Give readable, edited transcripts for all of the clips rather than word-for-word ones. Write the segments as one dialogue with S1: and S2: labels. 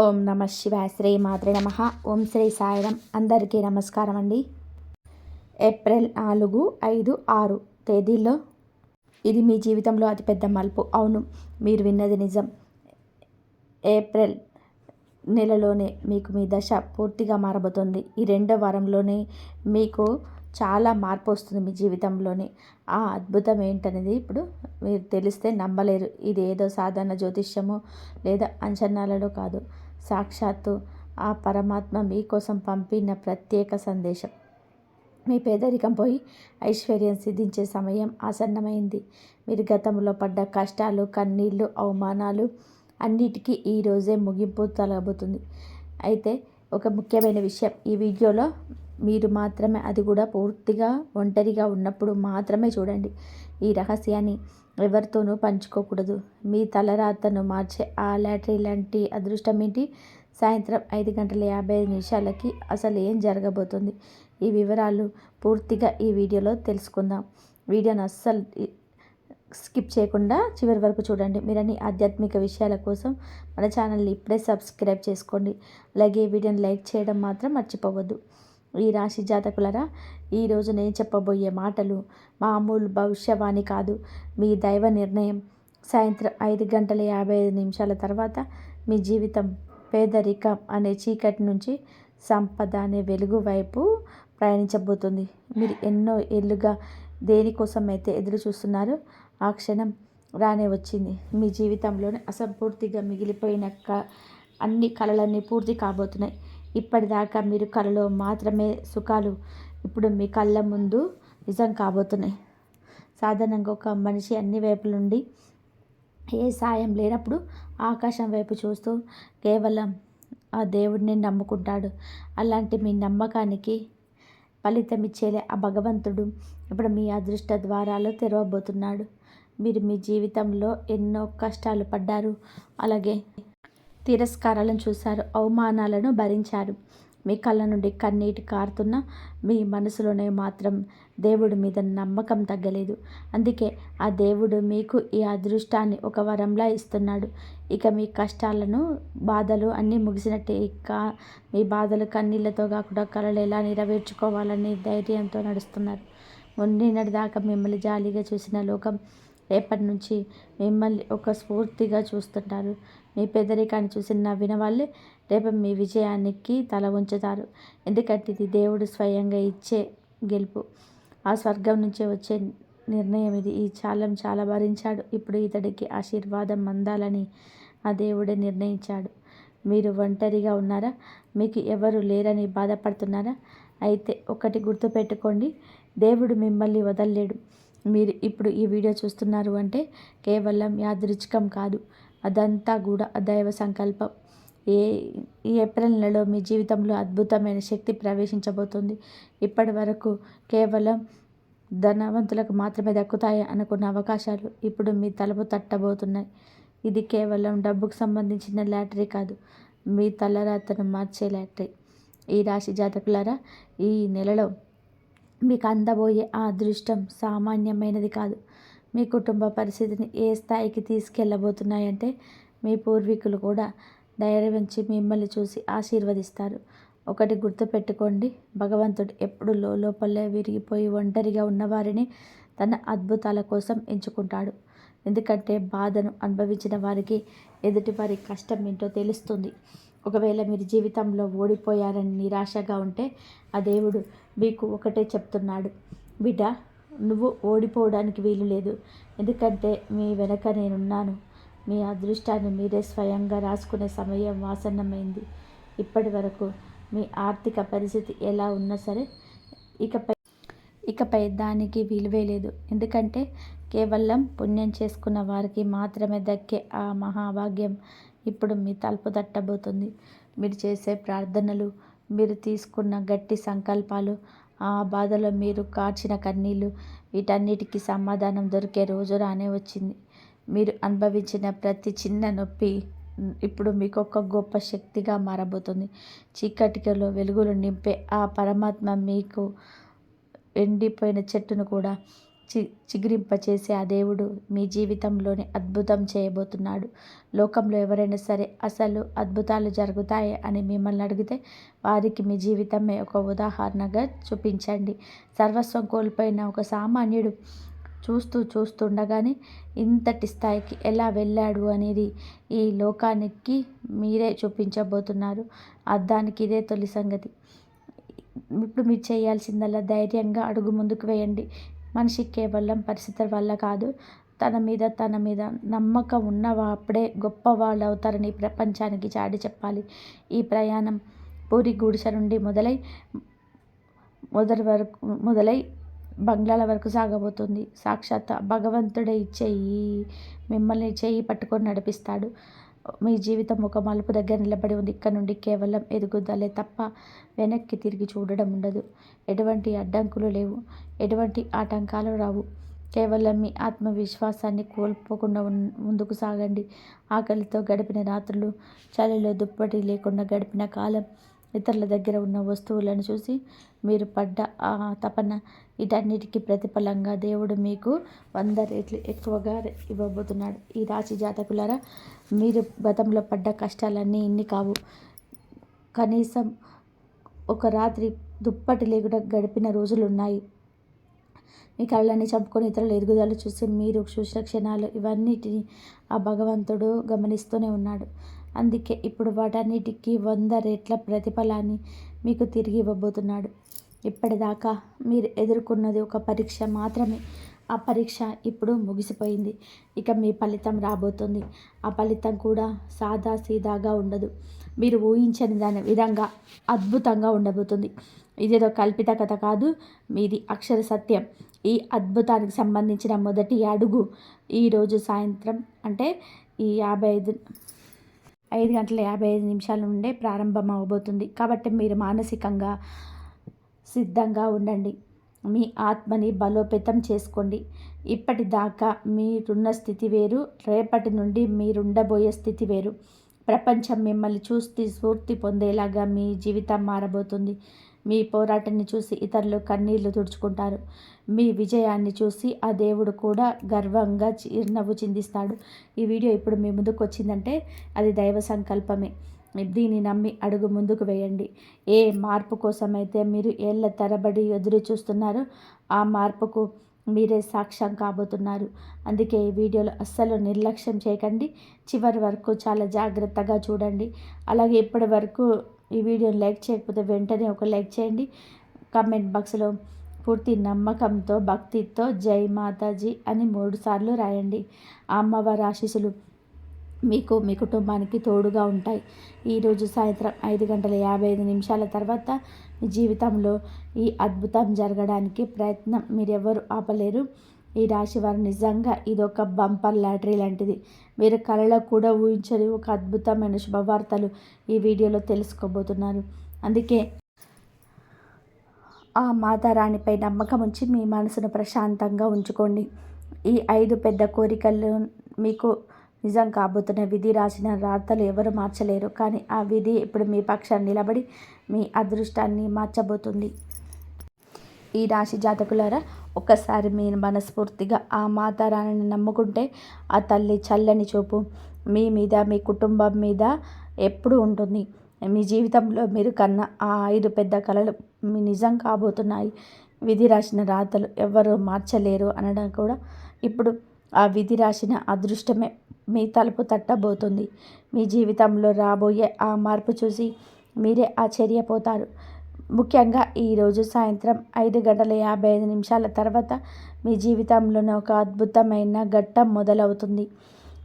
S1: ఓం నమ శివాయ. శ్రీ మాత్రే నమ. ఓం శ్రీ సాయిరం. అందరికీ నమస్కారం అండి. ఏప్రిల్ 4, 5, 6 తేదీల్లో ఇది మీ జీవితంలో అతిపెద్ద మలుపు. అవును, మీరు విన్నది నిజం. ఏప్రిల్ నెలలోనే మీకు మీ దశ పూర్తిగా మారబోతుంది. ఈ 2వ వారంలోనే మీకు చాలా మార్పు వస్తుంది మీ జీవితంలోని. ఆ అద్భుతం ఏంటనేది ఇప్పుడు మీరు తెలిస్తే నమ్మలేరు. ఇది ఏదో సాధారణ జ్యోతిష్యమో లేదా అంచనాలలో కాదు. సాక్షాత్తు ఆ పరమాత్మ మీకోసం పంపిన ప్రత్యేక సందేశం. మీ పేదరికం పోయి ఐశ్వర్యం సిద్ధించే సమయం ఆసన్నమైంది. మీరు గతంలో పడ్డ కష్టాలు, కన్నీళ్ళు, అవమానాలు అన్నిటికీ ఈరోజే ముగింపు తలబోతుంది. అయితే ఒక ముఖ్యమైన విషయం, ఈ వీడియోలో మీరు మాత్రమే, అది కూడా పూర్తిగా ఒంటరిగా ఉన్నప్పుడు మాత్రమే చూడండి. ఈ రహస్యాన్ని ఎవరితోనూ పంచుకోకూడదు. మీ తలరాతను మార్చే ఆ లాటరీ లాంటి అదృష్టం ఏంటి? సాయంత్రం 5:55 అసలు ఏం జరగబోతుంది? ఈ వివరాలు పూర్తిగా ఈ వీడియోలో తెలుసుకుందాం. వీడియోను అస్సలు స్కిప్ చేయకుండా చివరి వరకు చూడండి. మీరన్ని ఆధ్యాత్మిక విషయాల కోసం మన ఛానల్ని ఇప్పుడే సబ్స్క్రైబ్ చేసుకోండి. అలాగే వీడియోని లైక్ చేయడం మాత్రం మర్చిపోవద్దు. ఈ రాశి జాతకులరా, ఈరోజు నేను చెప్పబోయే మాటలు మామూలు భవిష్యవాణి కాదు, మీ దైవ నిర్ణయం. సాయంత్రం 5:55 తర్వాత మీ జీవితం పేదరికం అనే చీకటి నుంచి సంపద అనే వెలుగు వైపు ప్రయాణించబోతుంది. మీరు ఎన్నో ఏళ్ళుగా దేనికోసం అయితే ఎదురు చూస్తున్నారో ఆ క్షణం రానే వచ్చింది. మీ జీవితంలోనే అసంపూర్తిగా మిగిలిపోయిన అన్ని కలలన్నీ పూర్తి కాబోతున్నాయి. ఇప్పటిదాకా మీరు కలలో మాత్రమే సుఖాలు ఇప్పుడు మీ కళ్ళ ముందు నిజం కాబోతున్నాయి. సాధారణంగా ఒక మనిషి అన్ని వైపుల నుండి ఏ సాయం లేనప్పుడు ఆకాశం వైపు చూస్తూ కేవలం ఆ దేవుడిని నమ్ముకుంటాడు. అలాంటి మీ నమ్మకానికి ఫలితం ఇచ్చేలే ఆ భగవంతుడు ఇప్పుడు మీ అదృష్ట ద్వారాలు తెరవబోతున్నాడు. మీరు మీ జీవితంలో ఎన్నో కష్టాలు పడ్డారు, అలాగే తిరస్కారాలను చూశారు, అవమానాలను భరించారు. మీ కళ్ళ నుండి కన్నీటి కారుతున్న మీ మనసులోనే మాత్రం దేవుడి మీద నమ్మకం తగ్గలేదు. అందుకే ఆ దేవుడు మీకు ఈ అదృష్టాన్ని ఒక వరంలా ఇస్తున్నాడు. ఇక మీ కష్టాలను, బాధలు అన్నీ ముగిసినట్టే. ఇక మీ బాధలు కన్నీళ్లతో కాకుండా కలలు ఎలా నెరవేర్చుకోవాలని ధైర్యంతో నడుస్తున్నారు. మొన్నటి దాకా మిమ్మల్ని జాలిగా చూసిన లోకం రేపటి నుంచి మిమ్మల్ని ఒక స్ఫూర్తిగా చూస్తుంటారు. మీ పేదరికాన్ని చూసి నవ్విన వాళ్ళే రేపు మీ విజయానికి తల ఉంచుతారు. ఎందుకంటే ఇది దేవుడు స్వయంగా ఇచ్చే గెలుపు. ఆ స్వర్గం నుంచే వచ్చే నిర్ణయం ఇది. ఈ చాలా భరించాడు. ఇప్పుడు ఇతడికి ఆశీర్వాదం అందాలని ఆ దేవుడే నిర్ణయించాడు. మీరు ఒంటరిగా ఉన్నారా? మీకు ఎవరు లేరని బాధపడుతున్నారా? అయితే ఒకటి గుర్తుపెట్టుకోండి, దేవుడు మిమ్మల్ని వదలలేడు. మీరు ఇప్పుడు ఈ వీడియో చూస్తున్నారు అంటే కేవలం యాదృచ్ఛికం కాదు, అదంతా కూడా దైవ సంకల్పం. ఈ ఏప్రిల్ నెలలో మీ జీవితంలో అద్భుతమైన శక్తి ప్రవేశించబోతుంది. ఇప్పటి వరకు కేవలం ధనవంతులకు మాత్రమే దక్కుతాయి అనుకున్న అవకాశాలు ఇప్పుడు మీ తలుపు తట్టబోతున్నాయి. ఇది కేవలం డబ్బుకు సంబంధించిన లాటరీ కాదు, మీ తలరాతను మార్చే లాటరీ. ఈ రాశి జాతకులారా, ఈ నెలలో మీకు అందబోయే ఆ అదృష్టం సామాన్యమైనది కాదు. మీ కుటుంబ పరిస్థితిని ఏ స్థాయికి తీసుకెళ్ళబోతున్నాయంటే మీ పూర్వీకులు కూడా ధైర్యవంచి మిమ్మల్ని చూసి ఆశీర్వదిస్తారు. ఒకటి గుర్తుపెట్టుకోండి, భగవంతుడు ఎప్పుడు లోపలే విరిగిపోయి ఒంటరిగా ఉన్నవారిని తన అద్భుతాల కోసం ఎంచుకుంటాడు. ఎందుకంటే బాధను అనుభవించిన వారికి ఎదుటి వారి కష్టం ఏంటో తెలుస్తుంది. ఒకవేళ మీరు జీవితంలో ఓడిపోయారని నిరాశగా ఉంటే ఆ దేవుడు మీకు ఒకటే చెప్తున్నాడు, బిడ్డ, నువ్వు ఓడిపోవడానికి వీలు లేదు. ఎందుకంటే మీ వెనక నేనున్నాను. మీ అదృష్టాన్ని మీరే స్వయంగా రాసుకునే సమయం ఆసన్నమైంది. ఇప్పటి వరకు మీ ఆర్థిక పరిస్థితి ఎలా ఉన్నా సరే ఇకపై దానికి విలువే లేదు. ఎందుకంటే కేవలం పుణ్యం చేసుకున్న వారికి మాత్రమే దక్కే ఆ మహాభాగ్యం ఇప్పుడు మీ తలుపు తట్టబోతుంది. మీరు చేసే ప్రార్థనలు, మీరు తీసుకున్న గట్టి సంకల్పాలు, ఆ బాధలో మీరు కార్చిన కన్నీళ్ళు, వీటన్నిటికీ సమాధానం దొరికే రోజు రానే వచ్చింది. మీరు అనుభవించిన ప్రతి చిన్న నొప్పి ఇప్పుడు మీకు ఒక గొప్ప శక్తిగా మారబోతుంది. చీకటిలో వెలుగులు నింపే ఆ పరమాత్మ మీకు ఎండిపోయిన చెట్టును కూడా చిగురింపచేసే ఆ దేవుడు మీ జీవితంలోని అద్భుతం చేయబోతున్నాడు. లోకంలో ఎవరైనా సరే అసలు అద్భుతాలు జరుగుతాయి అని మిమ్మల్ని అడిగితే వారికి మీ జీవితమే ఒక ఉదాహరణగా చూపించండి. సర్వస్వం కోల్పోయిన ఒక సామాన్యుడు చూస్తుండగానే ఇంతటి స్థాయికి ఎలా వెళ్ళాడు అనేది ఈ లోకానికి మీరే చూపించబోతున్నారు. దానికి ఇదే తొలి సంగతి. ఇప్పుడు మీరు చేయాల్సిందల్లా ధైర్యంగా అడుగు ముందుకు వేయండి. మనిషి కేవలం పరిస్థితుల వల్ల కాదు, తన మీద నమ్మకం ఉన్నవాప్పుడే గొప్పవాళ్ళు అవుతారని ప్రపంచానికి చాటి చెప్పాలి. ఈ ప్రయాణం పూరి గుడిసె నుండి మొదలై బంగ్లాల వరకు సాగబోతుంది. సాక్షాత్ భగవంతుడే మిమ్మల్ని చేయి పట్టుకొని నడిపిస్తాడు. మీ జీవితం ఒక మలుపు దగ్గర నిలబడి ఉంది. ఇక్కడ నుండి కేవలం ఎదుగుదలే తప్ప వెనక్కి తిరిగి చూడడం ఉండదు. ఎటువంటి అడ్డంకులు లేవు, ఎటువంటి ఆటంకాలు రావు. కేవలం మీ ఆత్మవిశ్వాసాన్ని కోల్పోకుండా ముందుకు సాగండి. ఆకలితో గడిపిన రాత్రులు, చలిలో దుప్పటి లేకుండా గడిపిన కాలం, ఇతరుల దగ్గర ఉన్న వస్తువులను చూసి మీరు పడ్డ ఆ తపన, వీటన్నిటికీ ప్రతిఫలంగా దేవుడు మీకు 100 రెట్లు ఎక్కువగా ఇవ్వబోతున్నాడు. ఈ రాశి జాతకులారా, మీరు గతంలో పడ్డ కష్టాలన్నీ ఇన్ని కావు. కనీసం ఒక రాత్రి దుప్పటి లేకుండా గడిపిన రోజులున్నాయి. మీ కళ్ళని చంపుకొని ఇతరుల ఎదుగుదల చూసి మీరు చూసిన క్షణాలు, ఇవన్నిటిని ఆ భగవంతుడు గమనిస్తూనే ఉన్నాడు. అందుకే ఇప్పుడు వాటన్నిటికీ 100 రెట్ల ప్రతిఫలాన్ని మీకు తిరిగి ఇవ్వబోతున్నాడు. ఇప్పటిదాకా మీరు ఎదుర్కొన్నది ఒక పరీక్ష మాత్రమే. ఆ పరీక్ష ఇప్పుడు ముగిసిపోయింది. ఇక మీ ఫలితం రాబోతుంది. ఆ ఫలితం కూడా సాదాసీదాగా ఉండదు. మీరు ఊహించని దాని విధంగా అద్భుతంగా ఉండబోతుంది. ఇదేదో కల్పిత కథ కాదు, మీది అక్షర సత్యం. ఈ అద్భుతానికి సంబంధించిన మొదటి అడుగు ఈరోజు సాయంత్రం అంటే ఈ 5 గంటల 55 నిమిషాల నుండే ప్రారంభం అవబోతుంది. కాబట్టి మీరు మానసికంగా సిద్ధంగా ఉండండి. మీ ఆత్మని బలోపేతం చేసుకోండి. ఇప్పటిదాకా మీరున్న స్థితి వేరు, రేపటి నుండి మీరుండబోయే స్థితి వేరు. ప్రపంచం మిమ్మల్ని చూసి స్ఫూర్తి పొందేలాగా మీ జీవితం మారబోతుంది. మీ పోరాటాన్ని చూసి ఇతరులు కన్నీళ్లు తుడుచుకుంటారు. మీ విజయాన్ని చూసి ఆ దేవుడు కూడా గర్వంగా చిరునవ్వు చిందిస్తాడు. ఈ వీడియో ఇప్పుడు మీ ముందుకు వచ్చిందంటే అది దైవ సంకల్పమే. దీన్ని నమ్మి అడుగు ముందుకు వేయండి. ఏ మార్పు కోసమైతే మీరు ఏళ్ల తరబడి ఎదురు చూస్తున్నారో ఆ మార్పుకు మీరే సాక్ష్యం కాబోతున్నారు. అందుకే ఈ వీడియోలో అస్సలు నిర్లక్ష్యం చేయకండి. చివరి వరకు చాలా జాగ్రత్తగా చూడండి. అలాగే ఇప్పటి వరకు ఈ వీడియోని లైక్ చేయకపోతే వెంటనే ఒక లైక్ చేయండి. కామెంట్ బాక్స్లో పూర్తి నమ్మకంతో, భక్తితో జై మాతాజీ అని 3 సార్లు రాయండి. ఆ అమ్మవారి ఆశీస్సులు మీకు, మీ కుటుంబానికి తోడుగా ఉంటాయి. ఈరోజు సాయంత్రం 5 గంటల 55 నిమిషాల తర్వాత మీ జీవితంలో ఈ అద్భుతం జరగడానికి ప్రయత్నం మీరెవరు ఆపలేరు. ఈ రాశి వారు నిజంగా ఇదొక బంపర్ లాటరీ లాంటిది. మీరు కలలో కూడా ఊహించని ఒక అద్భుతమైన శుభవార్తలు ఈ వీడియోలో తెలుసుకోబోతున్నారు. అందుకే ఆ మాతారాణిపై నమ్మకం ఉంచి మీ మనసును ప్రశాంతంగా ఉంచుకోండి. ఈ 5 పెద్ద కోరికలు మీకు నిజం కాబోతున్న విధి రాసిన రాతలు ఎవరు మార్చలేరు. కానీ ఆ విధి ఇప్పుడు మీ పక్షాన్ని నిలబడి మీ అదృష్టాన్ని మార్చబోతుంది. ఈ రాశి జాతకులారా, ఒక్కసారి మీరు మనస్ఫూర్తిగా ఆ మాతారాణిని నమ్ముకుంటే ఆ తల్లి చల్లని చూపు మీ మీద, మీ కుటుంబం మీద ఎప్పుడూ ఉంటుంది. మీ జీవితంలో మీరు కన్న ఆ 5 పెద్ద కలలు మీ నిజం కాబోతున్నాయి. విధి రాసిన రాతలు ఎవరు మార్చలేరు అనడం కూడా ఇప్పుడు ఆ విధి రాసిన అదృష్టమే మీ తలుపు తట్టబోతుంది. మీ జీవితంలో రాబోయే ఆ మార్పు చూసి మీరే ఆశ్చర్యపోతారు. ముఖ్యంగా ఈరోజు సాయంత్రం 5 గంటల 55 నిమిషాల తర్వాత మీ జీవితంలోనే ఒక అద్భుతమైన ఘట్టం మొదలవుతుంది.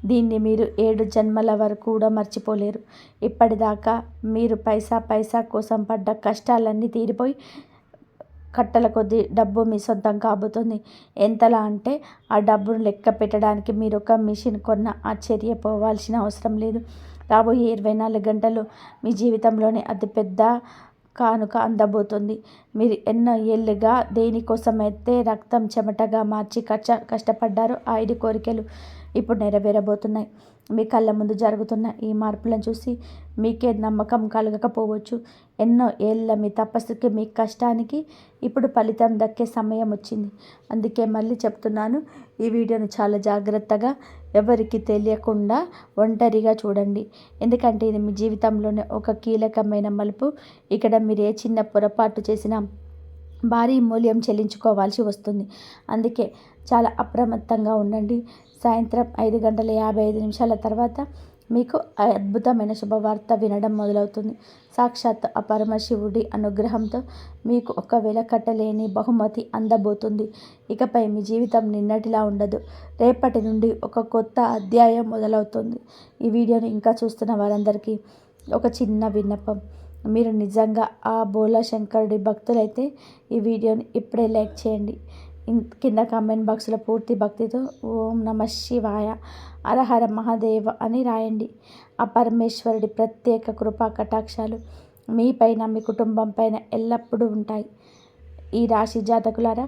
S1: దీన్ని మీరు 7 జన్మల వరకు కూడా మర్చిపోలేరు. ఇప్పటిదాకా మీరు పైసా కోసం పడ్డ కష్టాలన్నీ తీరిపోయి కట్టల కొద్దీ డబ్బు మీ సొంతం కాబోతుంది. ఎంతలా అంటే ఆ డబ్బును లెక్క పెట్టడానికి మీరు ఒక మిషన్ కొన్న ఆశ్చర్యపోవాల్సిన అవసరం లేదు. రాబోయే 24 గంటలు మీ జీవితంలోనే అతిపెద్ద కానుక అందబోతుంది. మీరు ఎన్నో ఏళ్ళుగా దేనికోసమైతే రక్తం చెమటగా మార్చి కష్టపడ్డారో ఆ 5 కోరికలు ఇప్పుడు నెరవేరబోతున్నాయి. మీ కళ్ళ ముందు జరుగుతున్న ఈ మార్పులను చూసి మీకే నమ్మకం కలగకపోవచ్చు. ఎన్నో ఏళ్ళ మీ తపస్సుకి, మీ కష్టానికి ఇప్పుడు ఫలితం దక్కే సమయం వచ్చింది. అందుకే మళ్ళీ చెప్తున్నాను, ఈ వీడియోని చాలా జాగ్రత్తగా, ఎవరికి తెలియకుండా ఒంటరిగా చూడండి. ఎందుకంటే ఇది మీ జీవితంలోనే ఒక కీలకమైన మలుపు. ఇక్కడ మీరు ఏ చిన్న పొరపాటు చేసినా భారీ మూల్యం చెల్లించుకోవాల్సి వస్తుంది. అందుకే చాలా అప్రమత్తంగా ఉండండి. సాయంత్రం 5:55 తర్వాత మీకు అద్భుతమైన శుభవార్త వినడం మొదలవుతుంది. సాక్షాత్ ఆ పరమశివుడి అనుగ్రహంతో మీకు ఒక వెలకట్టలేని బహుమతి అందబోతుంది. ఇకపై మీ జీవితం నిన్నటిలా ఉండదు. రేపటి నుండి ఒక కొత్త అధ్యాయం మొదలవుతుంది. ఈ వీడియోని ఇంకా చూస్తున్న వారందరికీ ఒక చిన్న విన్నపం. మీరు నిజంగా ఆ బోలా శంకరుడి భక్తులైతే ఈ వీడియోని ఇప్పుడే లైక్ చేయండి. కింద కామెంట్ బాక్స్లో పూర్తి భక్తితో ఓం నమ శివాయ, హరహర మహాదేవ అని రాయండి. ఆ పరమేశ్వరుడి ప్రత్యేక కృపా కటాక్షాలు మీపైన, మీ కుటుంబం పైన ఎల్లప్పుడూ ఉంటాయి. ఈ రాశి జాతకులారా,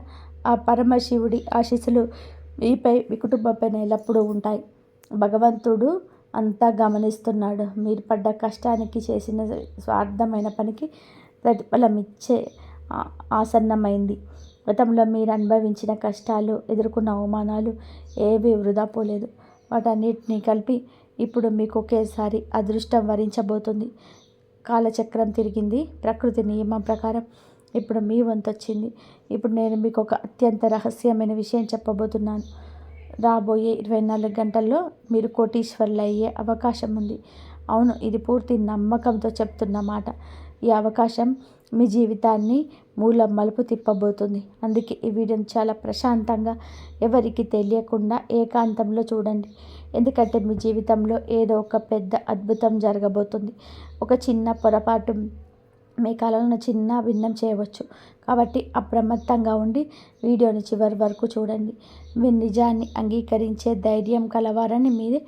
S1: ఆ పరమశివుడి ఆశీస్సులు మీపై, మీ కుటుంబం పైన ఎల్లప్పుడూ ఉంటాయి. భగవంతుడు అంతా గమనిస్తున్నాడు. మీరు పడ్డ కష్టానికి, చేసిన స్వార్థమైన పనికి ప్రతిఫలం ఇచ్చే ఆసన్నమైంది. గతంలో మీరు అనుభవించిన కష్టాలు, ఎదుర్కొన్న అవమానాలు ఏవీ వృధా పోలేదు. వాటన్నిటినీ కలిపి ఇప్పుడు మీకు ఒకేసారి అదృష్టం వరించబోతుంది. కాలచక్రం తిరిగింది. ప్రకృతి నియమం ప్రకారం ఇప్పుడు మీ వంతు వచ్చింది. ఇప్పుడు నేను మీకు ఒక అత్యంత రహస్యమైన విషయం చెప్పబోతున్నాను. రాబోయే 24 గంటల్లో మీరు కోటీశ్వరులు అయ్యే అవకాశం ఉంది. అవును, ఇది పూర్తి నమ్మకంతో చెప్తున్న మాట. ఈ అవకాశం మీ జీవితాన్ని మూల మలుపు తిప్పబోతుంది. అందుకే ఈ వీడియోని చాలా ప్రశాంతంగా, ఎవరికి తెలియకుండా ఏకాంతంలో చూడండి. ఎందుకంటే మీ జీవితంలో ఏదో ఒక పెద్ద అద్భుతం జరగబోతుంది. ఒక చిన్న పొరపాటు మీ కళలను చిన్న భిన్నం చేయవచ్చు. కాబట్టి అప్రమత్తంగా ఉండి వీడియోని చివరి వరకు చూడండి. మీ నిజాన్ని అంగీకరించే ధైర్యం కలవారని మీరే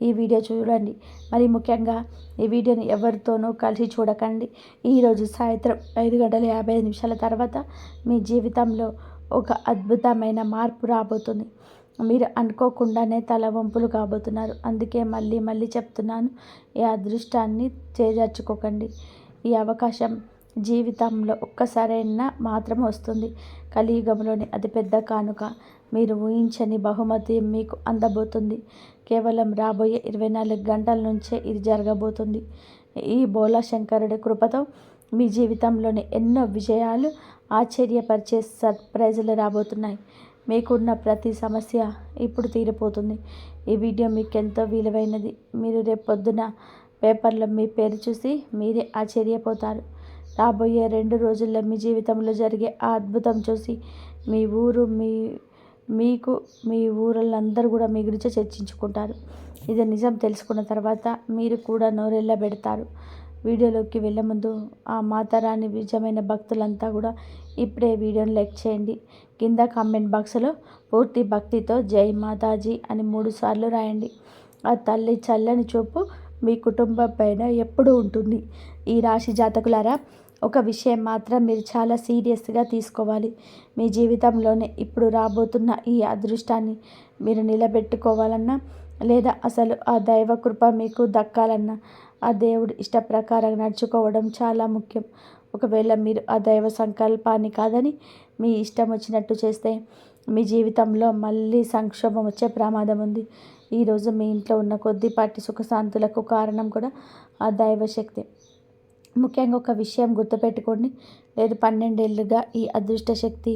S1: ఈ వీడియో చూడండి. మరి ముఖ్యంగా ఈ వీడియోని ఎవరితోనూ కలిసి చూడకండి. ఈరోజు సాయంత్రం 5:55 తర్వాత మీ జీవితంలో ఒక అద్భుతమైన మార్పు రాబోతుంది. మీరు అనుకోకుండానే తలవంపులు కాబోతున్నారు. అందుకే మళ్ళీ మళ్ళీ చెప్తున్నాను, ఈ అదృష్టాన్ని చేజార్చుకోకండి. ఈ అవకాశం జీవితంలో ఒక్కసారైనా మాత్రం వస్తుంది. కలియుగంలోని అతిపెద్ద కానుక, మీరు ఊహించని బహుమతి మీకు అందబోతుంది. కేవలం రాబోయే 24 గంటల నుంచే ఇది జరగబోతుంది. ఈ బోలా శంకరుడి కృపతో మీ జీవితంలోని ఎన్నో విజయాలు, ఆశ్చర్యపరిచే సర్ప్రైజులు రాబోతున్నాయి. మీకున్న ప్రతి సమస్య ఇప్పుడు తీరిపోతుంది. ఈ వీడియో మీకు ఎంతో విలువైనది. మీరు రేపు పొద్దున పేపర్లో మీ పేరు చూసి మీరే ఆశ్చర్యపోతారు. రాబోయే 2 రోజుల్లో మీ జీవితంలో జరిగే ఆ అద్భుతం చూసి మీ ఊరు, మీ ఊరోళ్ళందరూ కూడా మీ గురించి చర్చించుకుంటారు. ఇది నిజం తెలుసుకున్న తర్వాత మీరు కూడా నోరెళ్ళబెడతారు. వీడియోలోకి వెళ్ళే ముందు ఆ మాతారాణి నిజమైన భక్తులంతా కూడా ఇప్పుడే వీడియోని లైక్ చేయండి. కింద కామెంట్ బాక్స్లో పూర్తి భక్తితో జై మాతాజీ అని 3 సార్లు రాయండి. ఆ తల్లి చల్లని చూపు మీ కుటుంబం పైన ఎప్పుడూ ఉంటుంది. ఈ రాశి జాతకులారా, ఒక విషయం మాత్రం మీరు చాలా సీరియస్గా తీసుకోవాలి. మీ జీవితంలోనే ఇప్పుడు రాబోతున్న ఈ అదృష్టాన్ని మీరు నిలబెట్టుకోవాలన్నా, లేదా అసలు ఆ దైవ కృప మీకు దక్కాలన్నా, ఆ దేవుడి ఇష్ట ప్రకారం నడుచుకోవడం చాలా ముఖ్యం. ఒకవేళ మీరు ఆ దైవ సంకల్పాన్ని కాదని మీ ఇష్టం వచ్చినట్టు చేస్తే మీ జీవితంలో మళ్ళీ సంక్షోభం వచ్చే ప్రమాదం ఉంది. ఈరోజు మీ ఇంట్లో ఉన్న కొద్దిపాటి సుఖశాంతులకు కారణం కూడా ఆ దైవశక్తి. ముఖ్యంగా ఒక విషయం గుర్తుపెట్టుకోండి, లేదు 12 ఏళ్ళుగా ఈ అదృష్ట శక్తి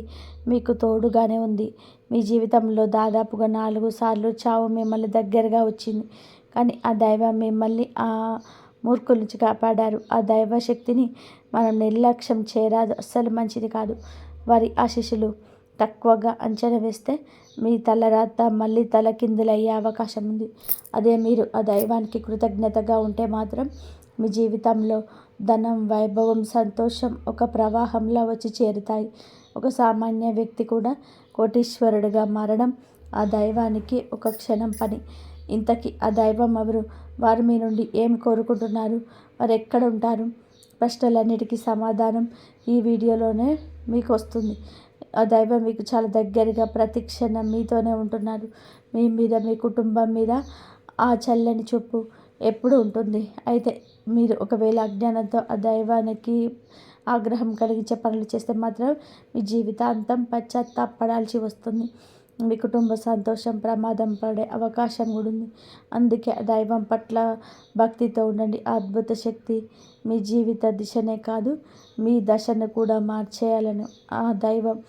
S1: మీకు తోడుగానే ఉంది. మీ జీవితంలో దాదాపుగా 4 సార్లు చావు మిమ్మల్ని దగ్గరగా వచ్చింది. కానీ ఆ దైవం మిమ్మల్ని ఆ మూర్ఖుల నుంచి కాపాడారు. ఆ దైవశక్తిని మనం నిర్లక్ష్యం చేయరాదు, అస్సలు మంచిది కాదు. వారి ఆశీస్సులు తక్కువగా అంచనా వేస్తే మీ తలరాత మళ్ళీ తలకిందులయ్యే అవకాశం ఉంది. అదే మీరు ఆ దైవానికి కృతజ్ఞతగా ఉంటే మాత్రం మీ జీవితంలో ధనం, వైభవం, సంతోషం ఒక ప్రవాహంలా వచ్చి చేరుతాయి. ఒక సామాన్య వ్యక్తి కూడా కోటీశ్వరుడిగా మారడం ఆ దైవానికి ఒక క్షణం పని. ఇంతకీ ఆ దైవం ఎవరు? వారు మీ నుండి ఏం కోరుకుంటున్నారు? వారు ఎక్కడ ఉంటారు? ప్రశ్నలన్నిటికీ సమాధానం ఈ వీడియోలోనే మీకు వస్తుంది. ఆ దైవం మీకు చాలా దగ్గరగా ప్రతి క్షణం మీతోనే ఉంటున్నారు. మీ మీద, మీ కుటుంబం మీద ఆ చల్లని చూపు ఎప్పుడు ఉంటుంది. అయితే మీరు ఒకవేళ అజ్ఞానంతో ఆ దైవానికి ఆగ్రహం కలిగించే పనులు చేస్తే మాత్రం మీ జీవితాంతం పశ్చాత్తాపడాల్సి వస్తుంది. మీ కుటుంబ సంతోషం ప్రమాదం పడే అవకాశం కూడా ఉంది. అందుకే ఆ దైవం పట్ల భక్తితో ఉండండి. ఆ అద్భుత శక్తి మీ జీవిత దిశనే కాదు, మీ దశను కూడా మార్చేయాలని ఆ దైవం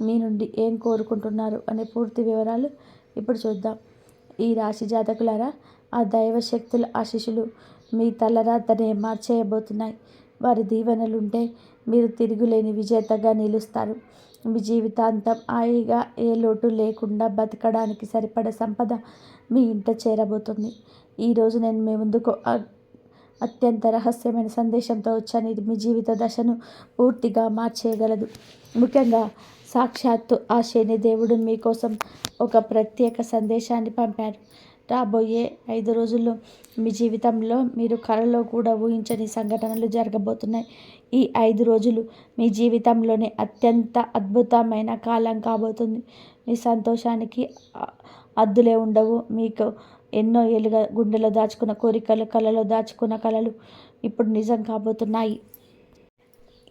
S1: మీ నుండి ఏం కోరుకుంటున్నారు అనే పూర్తి వివరాలు ఇప్పుడు చూద్దాం. ఈ రాశి జాతకులారా, ఆ దైవ శక్తుల ఆశీస్సులు మీ తలరాతనే మార్చేయబోతున్నాయి. వారి దీవెనలుంటే మీరు తిరుగులేని విజేతగా నిలుస్తారు. మీ జీవితాంతం హాయిగా ఏ లోటు లేకుండా బతకడానికి సరిపడ సంపద మీ ఇంట చేరబోతుంది. ఈరోజు నేను మీ ముందుకు అత్యంత రహస్యమైన సందేశంతో వచ్చాను. ఇది మీ జీవిత దశను పూర్తిగా మార్చేయగలదు. ముఖ్యంగా సాక్షాత్తు ఆ శనిదేవుడు మీకోసం ఒక ప్రత్యేక సందేశాన్ని పంపారు. రాబోయే 5 రోజుల్లో మీ జీవితంలో మీరు కలలో కూడా ఊహించని సంఘటనలు జరగబోతున్నాయి. ఈ 5 రోజులు మీ జీవితంలోనే అత్యంత అద్భుతమైన కాలం కాబోతుంది. మీ సంతోషానికి హద్దులే ఉండవు. మీకు ఎన్నో ఏళ్ళుగా గుండెలో దాచుకున్న కోరికలు, కలలో దాచుకున్న కలలు ఇప్పుడు నిజం కాబోతున్నాయి.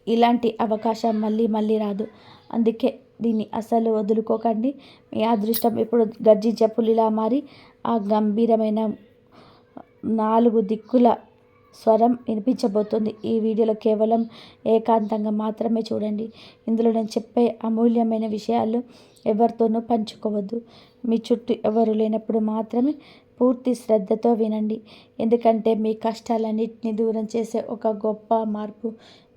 S1: ఇలాంటి అవకాశం మళ్ళీ రాదు. అందుకే దీన్ని అసలు వదులుకోకండి. మీ అదృష్టం ఇప్పుడు గర్జించే పులిలా మారి ఆ గంభీరమైన 4 దిక్కుల స్వరం వినిపించబోతుంది. ఈ వీడియోలో కేవలం ఏకాంతంగా మాత్రమే చూడండి. ఇందులో నేను చెప్పే అమూల్యమైన విషయాలు ఎవరితోనూ పంచుకోవద్దు. మీ చుట్టూ ఎవరు లేనప్పుడు మాత్రమే పూర్తి శ్రద్ధతో వినండి. ఎందుకంటే మీ కష్టాలన్నింటినీ దూరం చేసే ఒక గొప్ప మార్పు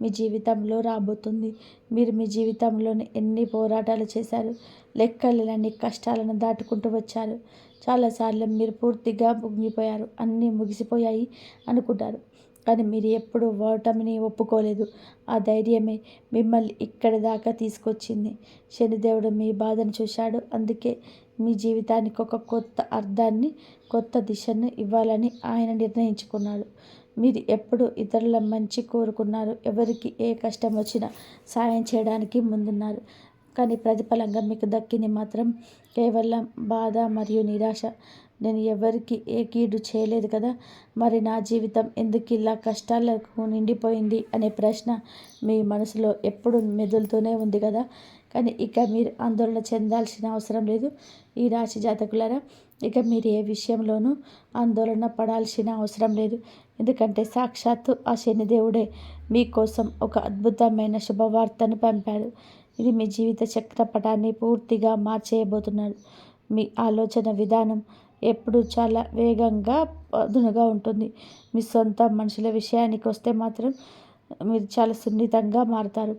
S1: మీ జీవితంలో రాబోతుంది. మీరు మీ జీవితంలోని ఎన్ని పోరాటాలు చేశారు, లెక్కలేనన్ని కష్టాలను దాటుకుంటూ వచ్చారు. చాలాసార్లు మీరు పూర్తిగా ముగిపోయారు, అన్నీ ముగిసిపోయాయి అనుకుంటారు. కానీ మీరు ఎప్పుడూ ఓటమిని ఒప్పుకోలేదు. ఆ ధైర్యమే మిమ్మల్ని ఇక్కడి దాకా తీసుకొచ్చింది. శనిదేవుడు మీ బాధను చూశాడు. అందుకే మీ జీవితానికి ఒక కొత్త అర్థాన్ని, కొత్త దిశను ఇవ్వాలని ఆయన నిర్ణయించుకున్నాడు. మీరు ఎప్పుడు ఇతరుల మంచి కోరుకున్నారు. ఎవరికి ఏ కష్టం వచ్చినా సాయం చేయడానికి ముందున్నారు. కానీ ప్రతిఫలంగా మీకు దక్కింది మాత్రం కేవలం బాధ మరియు నిరాశ. నేను ఎవరికి ఏ కీడు చేయలేదు కదా, మరి నా జీవితం ఎందుకు ఇలా కష్టాలకు నిండిపోయింది అనే ప్రశ్న మీ మనసులో ఎప్పుడు మెదులుతూనే ఉంది కదా. కానీ ఇక మీరు ఆందోళన చెందాల్సిన అవసరం లేదు. ఈ రాశి జాతకులారా, ఇక మీరు ఏ విషయంలోనూ ఆందోళన పడాల్సిన అవసరం లేదు. ఎందుకంటే సాక్షాత్తు ఆ శనిదేవుడే మీకోసం ఒక అద్భుతమైన శుభవార్తను పంపాడు. ఇది మీ జీవిత చక్రపటాన్ని పూర్తిగా మార్చేయబోతున్నాడు. మీ ఆలోచన విధానం ఎప్పుడు చాలా వేగంగా పదునుగా ఉంటుంది. మీ సొంత మనుషుల విషయానికి వస్తే మాత్రం మీరు చాలా సున్నితంగా మారుతారు.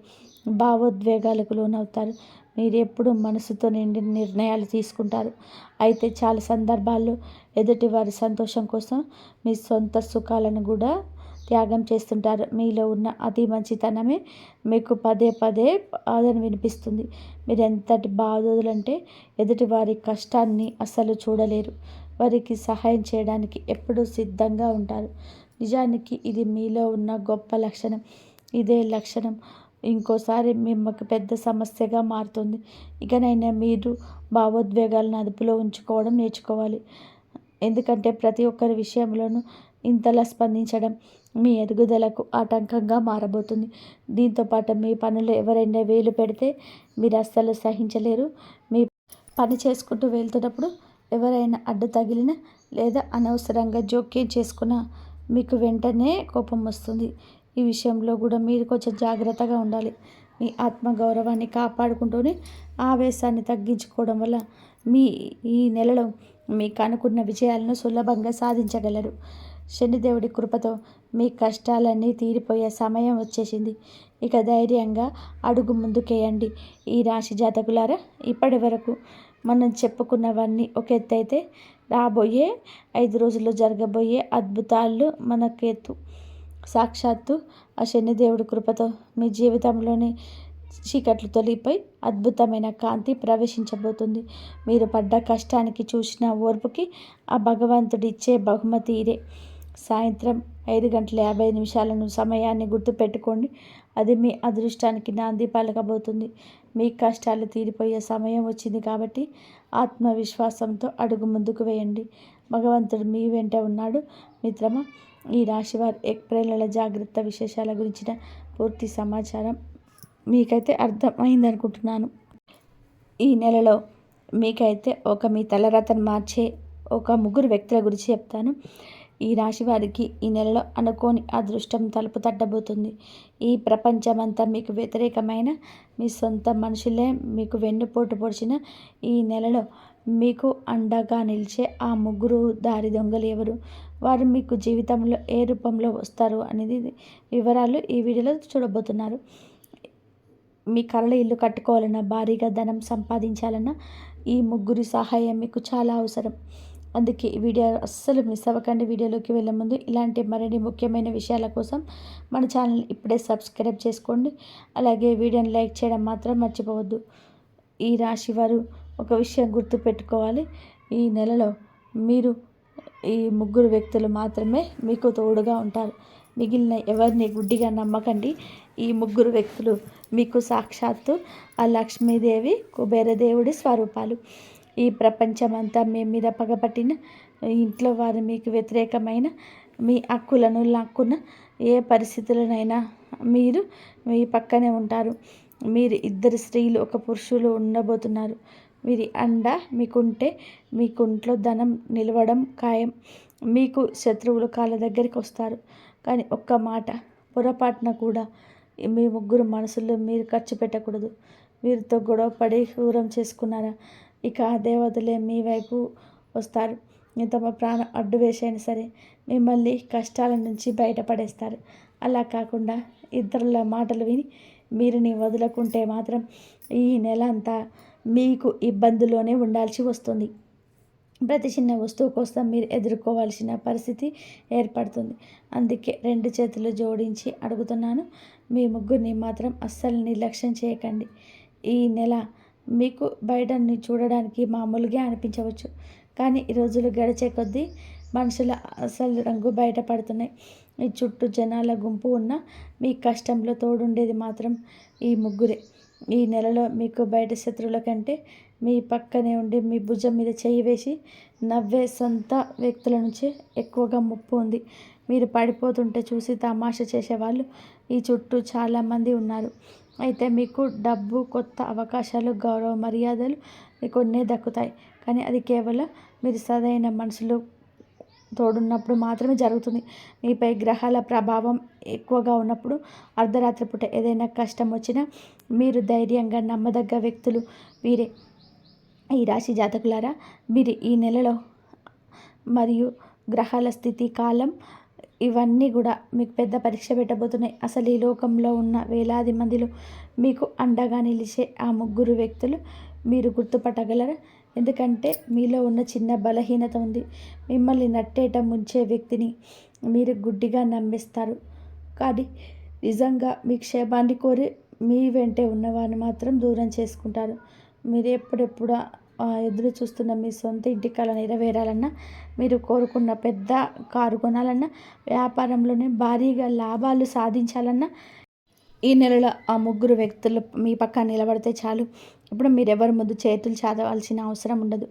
S1: భావోద్వేగాలకు లోనవుతారు. మీరు ఎప్పుడు మనసుతో నిండిన నిర్ణయాలు తీసుకుంటారు. అయితే చాలా సందర్భాల్లో ఎదుటి వారి సంతోషం కోసం మీ సొంత సుఖాలను కూడా త్యాగం చేస్తుంటారు. మీలో ఉన్న అతి మంచితనమే మీకు పదే బాధను వినిపిస్తుంది. మీరు ఎంతటి బాధోదులంటే ఎదుటి వారి కష్టాన్ని అస్సలు చూడలేరు. వారికి సహాయం చేయడానికి ఎప్పుడూ సిద్ధంగా ఉంటారు. నిజానికి ఇది మీలో ఉన్న గొప్ప లక్షణం. ఇదే లక్షణం ఇంకోసారి మిమ్మల్ని పెద్ద సమస్యగా మారుతుంది. ఇకనైనా మీరు భావోద్వేగాలను అదుపులో ఉంచుకోవడం నేర్చుకోవాలి. ఎందుకంటే ప్రతి ఒక్కరి విషయంలోనూ ఇంతలా స్పందించడం మీ ఎదుగుదలకు ఆటంకంగా మారబోతుంది. దీంతోపాటు మీ పనులు ఎవరైనా వేలు పెడితే మీరు అస్సలు సహించలేరు. మీ పని చేసుకుంటూ వెళ్తున్నప్పుడు ఎవరైనా అడ్డు తగిలినా లేదా అనవసరంగా జోక్యం చేసుకున్నా మీకు వెంటనే కోపం వస్తుంది. ఈ విషయంలో కూడా మీరు కొంచెం జాగ్రత్తగా ఉండాలి. మీ ఆత్మగౌరవాన్ని కాపాడుకుంటూనే ఆవేశాన్ని తగ్గించుకోవడం వల్ల ఈ నెలలో మీకు అనుకున్న విజయాలను సులభంగా సాధించగలరు. శనిదేవుడి కృపతో మీ కష్టాలన్నీ తీరిపోయే సమయం వచ్చేసింది. ఇక ధైర్యంగా అడుగు ముందుకేయండి. ఈ రాశి జాతకులారా, ఇప్పటి వరకు మనం చెప్పుకున్నవన్నీ ఒక ఎత్తు అయితే రాబోయే 5 రోజుల్లో జరగబోయే అద్భుతాలు మనకెత్తు. సాక్షాత్తు ఆ శనిదేవుడి కృపతో మీ జీవితంలోని చీకట్లు తొలిగిపోయి అద్భుతమైన కాంతి ప్రవేశించబోతుంది. మీరు పడ్డ కష్టానికి చూసిన ఓర్పుకి ఆ భగవంతుడిచ్చే బహుమతి ఇదే. సాయంత్రం 5:50 సమయాన్ని గుర్తుపెట్టుకోండి. అది మీ అదృష్టానికి నాంది పలకబోతుంది. మీ కష్టాలు తీరిపోయే సమయం వచ్చింది కాబట్టి ఆత్మవిశ్వాసంతో అడుగు ముందుకు వేయండి. భగవంతుడు మీ వెంట ఉన్నాడు. మిత్రమా, ఈ రాశివారి ఏప్రిల్ నెల జాగ్రత్త విశేషాల గురించిన పూర్తి సమాచారం మీకైతే అర్థమైందనుకుంటున్నాను. ఈ నెలలో మీకైతే మీ తలరాతను మార్చే ఒక ముగ్గురు వ్యక్తుల గురించి చెప్తాను. ఈ రాశి వారికి ఈ నెలలో అనుకోని అదృష్టం తలుపు తట్టబోతుంది. ఈ ప్రపంచమంతా మీకు వ్యతిరేకమైన మీ సొంత మనుషులే మీకు వెన్నుపోటు పొడిచిన ఈ నెలలో మీకు అండగా నిలిచే ఆ ముగ్గురు దారి దొంగలు ఎవరు, వారు మీకు జీవితంలో ఏ రూపంలో వస్తారు అనేది వివరాలు ఈ వీడియోలో చూడబోతున్నారు. మీ కలల ఇల్లు కట్టుకోవాలన్నా, భారీగా ధనం సంపాదించాలన్నా ఈ ముగ్గురి సహాయం మీకు చాలా అవసరం. అందుకే ఈ వీడియో అస్సలు మిస్ అవ్వకండి. వీడియోలోకి వెళ్ళే ముందు ఇలాంటి మరిన్ని ముఖ్యమైన విషయాల కోసం మన ఛానల్ ఇప్పుడే సబ్స్క్రైబ్ చేసుకోండి. అలాగే వీడియోని లైక్ చేయడం మాత్రం మర్చిపోవద్దు. ఈ రాశి వారు ఒక విషయం గుర్తుపెట్టుకోవాలి. ఈ నెలలో మీరు ఈ ముగ్గురు వ్యక్తులు మాత్రమే మీకు తోడుగా ఉంటారు. మిగిలిన ఎవరిని గుడ్డిగా నమ్మకండి. ఈ ముగ్గురు వ్యక్తులు మీకు సాక్షాత్తు ఆ లక్ష్మీదేవి, కుబేరదేవుడి స్వరూపాలు. ఈ ప్రపంచమంతా మీ మీద పగపట్టిన, ఇంట్లో వారు మీకు వ్యతిరేకమైన, మీ హక్కులను లాక్కున్న ఏ పరిస్థితులనైనా మీరు మీ పక్కనే ఉంటారు. మీరు ఇద్దరు స్త్రీలు, ఒక పురుషులు ఉండబోతున్నారు. వీరి అండ మీకుంటే మీకు ఇంట్లో ధనం నిలవడం ఖాయం. మీకు శత్రువులు కాళ్ళ దగ్గరికి వస్తారు. కానీ ఒక్క మాట, పొరపాటున కూడా మీ ముగ్గురు మనసుల్లో మీరు ఖర్చు పెట్టకూడదు. వీరితో గొడవ పడి దూరం చేసుకున్నారా, ఇక ఆ దేవతలే మీ వైపు వస్తారు. తమ ప్రాణం అడ్డు వేసైనా సరే మిమ్మల్ని కష్టాల నుంచి బయటపడేస్తారు. అలా కాకుండా ఇతరుల మాటలు విని మీరుని వదులుకుంటే మాత్రం ఈ నెల అంతా మీకు ఇబ్బందుల్లోనే ఉండాల్సి వస్తుంది. ప్రతి చిన్న వస్తువు కోసం మీరు ఎదుర్కోవాల్సిన పరిస్థితి ఏర్పడుతుంది. అందుకే 2 చేతులు జోడించి అడుగుతున్నాను, మీ ముగ్గురిని మాత్రం అస్సలు నిర్లక్ష్యం చేయకండి. ఈ నెల మీకు బయటని చూడడానికి మామూలుగా అనిపించవచ్చు, కానీ ఈ రోజులు గడిచే కొద్దీ మనుషుల అసలు రంగు బయటపడుతున్నాయి. మీ చుట్టూ జనాల గుంపు ఉన్న మీ కష్టంలో తోడుండేది మాత్రం ఈ ముగ్గురే. ఈ నెలలో మీకు బయట శత్రువుల కంటే మీ పక్కనే ఉండి మీ భుజం మీద చేయి వేసి నవ్వే సొంత వ్యక్తుల నుంచి ఎక్కువగా ముప్పు ఉంది. మీరు పడిపోతుంటే చూసి తమాషా చేసేవాళ్ళు ఈ చుట్టూ చాలామంది ఉన్నారు. అయితే మీకు డబ్బు, కొత్త అవకాశాలు, గౌరవ మర్యాదలు కొన్నే దక్కుతాయి. కానీ అది కేవలం మీరు సరైన మనసులు తోడున్నప్పుడు మాత్రమే జరుగుతుంది. మీపై గ్రహాల ప్రభావం ఎక్కువగా ఉన్నప్పుడు, అర్ధరాత్రి పూట ఏదైనా కష్టం వచ్చినా మీరు ధైర్యంగా నమ్మదగ్గ వ్యక్తులు వీరే. ఈ రాశి జాతకులారా, మీరు ఈ నెలలో మరియు గ్రహాల స్థితి, కాలం ఇవన్నీ కూడా మీకు పెద్ద పరీక్ష పెట్టబోతున్నాయి. అసలు ఈ లోకంలో ఉన్న వేలాది మందిలో మీకు అండగా నిలిచే ఆ ముగ్గురు వ్యక్తులు మీరు గుర్తుపట్టగలరా? ఎందుకంటే మీలో ఉన్న చిన్న బలహీనత ఉంది. మిమ్మల్ని నట్టేట ముంచే వ్యక్తిని మీరు గుడ్డిగా నమ్మేస్తారు. కానీ నిజంగా మీ క్షేమాన్ని కోరి మీ వెంటే ఉన్నవారిని మాత్రం దూరం చేసుకుంటారు. మీరు ఎప్పుడెప్పుడు ఎదురు చూస్తున్న మీ సొంత ఇంటి కల నెరవేరాలన్నా, మీరు కోరుకున్న పెద్ద కారు కొనాలన్నా, వ్యాపారంలోనే భారీగా లాభాలు సాధించాలన్నా ఈ నెలలో ఆ ముగ్గురు వ్యక్తులు మీ పక్కన నిలబడితే చాలు. ఇప్పుడు మీరెవరి ముందు చేతులు చాదవలసిన అవసరం ఉండదు.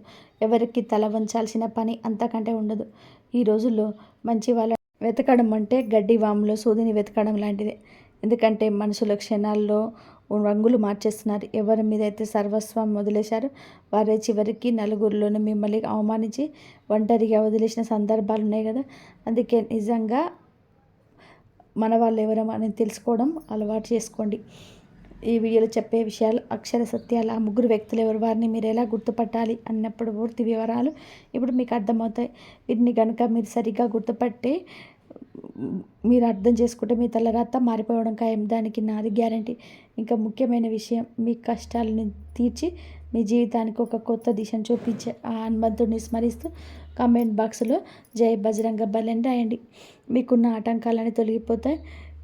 S1: ఎవరికి తల వంచాల్సిన పని అంతకంటే ఉండదు. ఈ రోజుల్లో మంచి వాళ్ళ వెతకడం అంటే గడ్డి వాములో సూదిని వెతకడం లాంటిదే. ఎందుకంటే మనుషుల క్షణాల్లో రంగులు మార్చేస్తున్నారు. ఎవరి మీద అయితే సర్వస్వం వదిలేశారో వారే చివరికి నలుగురిలోనే మిమ్మల్ని అవమానించి ఒంటరిగా వదిలేసిన సందర్భాలు ఉన్నాయి కదా. అందుకే నిజంగా మన వాళ్ళు ఎవరో అని తెలుసుకోవడం అలవాటు చేసుకోండి. ఈ వీడియోలో చెప్పే విషయాలు అక్షర సత్యాలు. ఆ ముగ్గురు వ్యక్తులు ఎవరు, వారిని మీరు ఎలా గుర్తుపట్టాలి అన్నప్పుడు పూర్తి వివరాలు ఇప్పుడు మీకు అర్థమవుతాయి. వీటిని కనుక మీరు సరిగ్గా గుర్తుపట్టి మీరు అర్థం చేసుకుంటే మీ తలరాత మారిపోవడం ఖాయం. దానికి నాది గ్యారంటీ. ఇంకా ముఖ్యమైన విషయం, మీ కష్టాలను తీర్చి మీ జీవితానికి ఒక కొత్త దిశను చూపించే ఆ హనుమంతుడిని స్మరిస్తూ కామెంట్ బాక్స్లో జై బజరంగ బలి అని రాయండి. మీకున్న ఆటంకాలని తొలగిపోతాయి.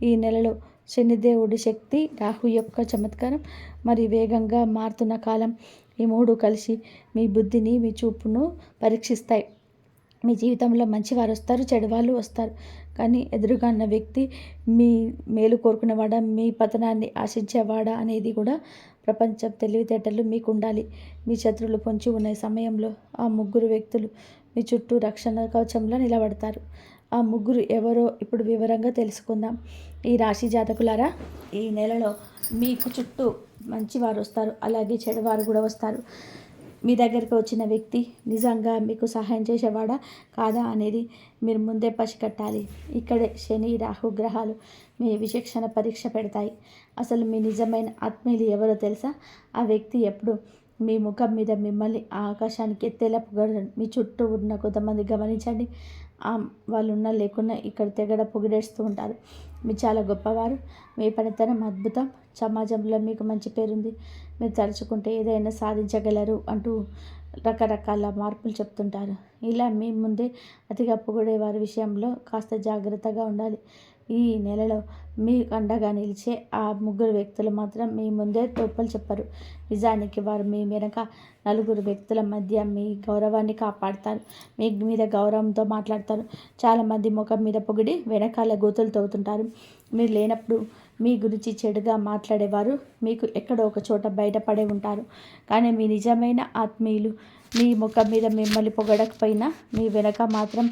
S1: ఈ నెలలో శనిదేవుడి శక్తి, రాహు యొక్క చమత్కారం, మరి వేగంగా మారుతున్న కాలం, ఈ మూడు కలిసి మీ బుద్ధిని, మీ చూపును పరీక్షిస్తాయి. మీ జీవితంలో మంచి వారు వస్తారు, చెడు వాళ్ళు వస్తారు. కానీ ఎదురుగా ఉన్న వ్యక్తి మీ మేలు కోరుకునేవాడా, మీ పతనాన్ని ఆశించేవాడా అనేది కూడా ప్రపంచం తెలివితేటలు మీకు ఉండాలి. మీ శత్రువులు పొంచి ఉన్న సమయంలో ఆ ముగ్గురు వ్యక్తులు మీ చుట్టూ రక్షణ కవచంలో నిలబడతారు. ఆ ముగ్గురు ఎవరో ఇప్పుడు వివరంగా తెలుసుకుందాం. ఈ రాశి జాతకులారా, ఈ నెలలో మీకు చుట్టూ మంచివారు వస్తారు, అలాగే చెడువారు కూడా వస్తారు. మీ దగ్గరికి వచ్చిన వ్యక్తి నిజంగా మీకు సహాయం చేసేవాడా కాదా అనేది మీరు ముందే పసిగట్టాలి. ఇక్కడే శని రాహు గ్రహాలు మీ విచక్షణ పరీక్ష పెడతాయి. అసలు మీ నిజమైన ఆత్మీయులు ఎవరో తెలుసా? ఆ వ్యక్తి ఎప్పుడు మీ ముఖం మీద మిమ్మల్ని ఆకాశానికి ఎత్తేలా పొగడరు. మీ చుట్టూ ఉన్న కొంతమంది గమనించండి, వాళ్ళు ఉన్నా లేకున్నా ఇక్కడ తెగడ పొగిడేస్తూ ఉంటారు. మీరు చాలా గొప్పవారు, మీ పనితనం అద్భుతం, సమాజంలో మీకు మంచి పేరుంది, మీరు తలుచుకుంటే ఏదైనా సాధించగలరు అంటూ రకరకాల మార్పులు చెప్తుంటారు. ఇలా మీ ముందే అతిగా పొగిడే వారి విషయంలో కాస్త జాగ్రత్తగా ఉండాలి. ఈ నెలలో మీ అండగా నిలిచే ఆ ముగ్గురు వ్యక్తులు మాత్రం మీ ముందే తోపలు చెప్పరు. నిజానికి వారు మీ వెనక నలుగురు వ్యక్తుల మధ్య మీ గౌరవాన్ని కాపాడుతారు. మీ మీద గౌరవంతో మాట్లాడతారు. చాలామంది ముఖం మీద పొగిడి వెనకాల గోతులు తవ్వుతుంటారు. మీరు లేనప్పుడు మీ గురించి చెడుగా మాట్లాడేవారు మీకు ఎక్కడో ఒక చోట బయటపడే ఉంటారు. కానీ మీ నిజమైన ఆత్మీయులు మీ ముఖం మీద మిమ్మల్ని పొగడకపోయినా మీ వెనక మాత్రం